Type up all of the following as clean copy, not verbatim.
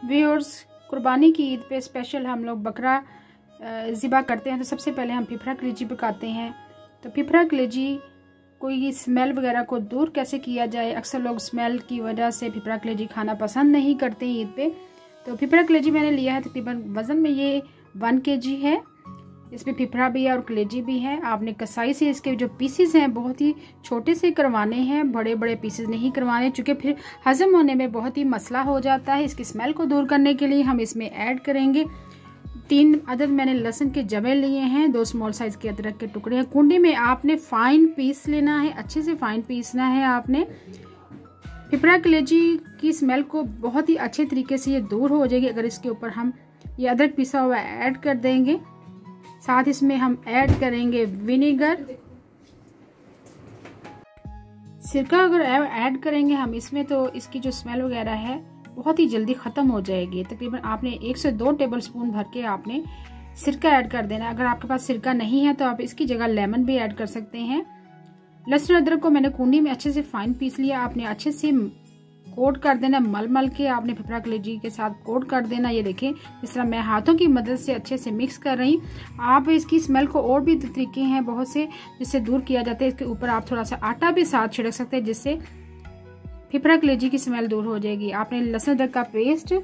Viewers, कुर्बानी की ईद पे स्पेशल हम लोग बकरा ज़िबा करते हैं। तो सबसे पहले हम फिफरा कलेजी पकाते हैं। तो फिफरा कलेजी कोई स्मेल वगैरह को दूर कैसे किया जाए, अक्सर लोग स्मेल की वजह से फिफरा कलेजी खाना पसंद नहीं करते ईद पे। तो फिफरा कलेजी मैंने लिया है, तकरीबन वज़न में ये 1 kg है। इसमें फिफरा भी है और कलेजी भी है। आपने कसाई से इसके जो पीसेस हैं बहुत ही छोटे से करवाने हैं, बड़े बड़े पीसेस नहीं करवाने, क्योंकि फिर हजम होने में बहुत ही मसला हो जाता है। इसकी स्मेल को दूर करने के लिए हम इसमें ऐड करेंगे 3 अदद मैंने लहसुन के जवे लिए हैं, 2 स्मॉल साइज के अदरक के टुकड़े हैं। कुंडी में आपने फाइन पीस लेना है, अच्छे से फाइन पीसना है आपने। फिफरा कलेजी की स्मेल को बहुत ही अच्छे तरीके से ये दूर हो जाएगी अगर इसके ऊपर हम ये अदरक पिसा हुआ ऐड कर देंगे। साथ इसमें हम ऐड करेंगे विनेगर, सिरका अगर ऐड करेंगे हम इसमें तो इसकी जो स्मेल वगैरह है बहुत ही जल्दी ख़त्म हो जाएगी। तकरीबन आपने 1 से 2 टेबलस्पून भर के आपने सिरका ऐड कर देना। अगर आपके पास सिरका नहीं है तो आप इसकी जगह लेमन भी ऐड कर सकते हैं। लहसुन अदरक को मैंने कूंडी में अच्छे से फाइन पीस लिया। आपने अच्छे से कोट कर देना, मल के आपने फिफरा कलेजी के साथ कोट कर देना। ये देखें इस तरह मैं हाथों की मदद से अच्छे से मिक्स कर रही। आप इसकी स्मेल को और भी तरीके हैं बहुत से जिससे दूर किया जाता है। इसके ऊपर आप थोड़ा सा आटा भी साथ छिड़क सकते हैं जिससे फिफरा कलेजी की स्मेल दूर हो जाएगी। आपने लहसुन अदरक का पेस्ट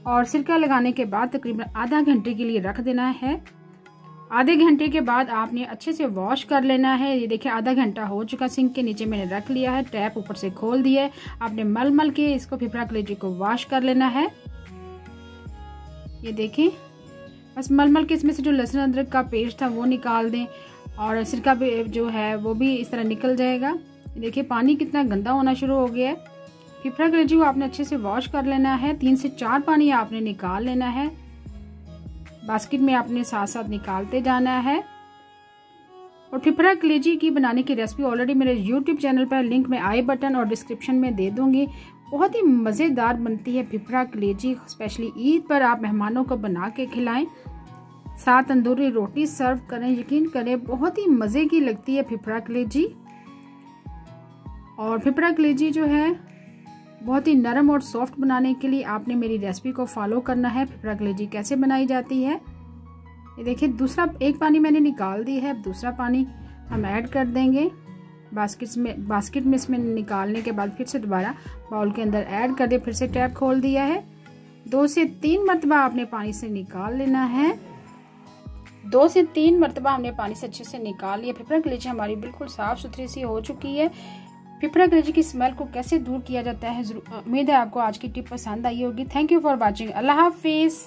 और सिरका लगाने के बाद तकरीबन आधा घंटे के लिए रख देना है। आधे घंटे के बाद आपने अच्छे से वॉश कर लेना है। ये देखिए आधा घंटा हो चुका, सिंक के नीचे मैंने रख लिया है, टैप ऊपर से खोल दिया है। आपने मल के इसको फिफरा कलेजी को वॉश कर लेना है। ये देखें बस मल के इसमें से जो लहसुन अदरक का पेस्ट था वो निकाल दें और सिरका भी जो है वो भी इस तरह निकल जाएगा। ये देखिए पानी कितना गंदा होना शुरू हो गया है। फिफरा कलेजी को आपने अच्छे से वॉश कर लेना है। 3 से 4 पानी आपने निकाल लेना है। बास्केट में आपने साथ साथ निकालते जाना है। और फिफरा कलेजी की बनाने की रेसिपी ऑलरेडी मेरे YouTube चैनल पर लिंक में आई बटन और डिस्क्रिप्शन में दे दूंगी। बहुत ही मज़ेदार बनती है फिफरा कलेजी, स्पेशली ईद पर आप मेहमानों को बना के खिलाएं, साथ तंदूरी रोटी सर्व करें। यकीन करें बहुत ही मज़े की लगती है फिफरा कलेजी। और फिफरा कलेजी जो है बहुत ही नरम और सॉफ्ट बनाने के लिए आपने मेरी रेसिपी को फॉलो करना है। फिफरा कलेजी कैसे बनाई जाती है ये देखिए। दूसरा एक पानी मैंने निकाल दी है, दूसरा पानी हम ऐड कर देंगे बास्केट में इसमें निकालने के बाद फिर से दोबारा बाउल के अंदर ऐड कर दिया, फिर से टैप खोल दिया है। 2 से 3 मरतबा आपने पानी से निकाल लेना है। 2 से 3 मरतबा हमने पानी से अच्छे से निकाल लिया। फिफरा कलेजी हमारी बिल्कुल साफ सुथरी सी हो चुकी है। फिफरा कलेजी की स्मेल को कैसे दूर किया जाता है, उम्मीद है आपको आज की टिप पसंद आई होगी। Thank you for watching. Allah Hafiz.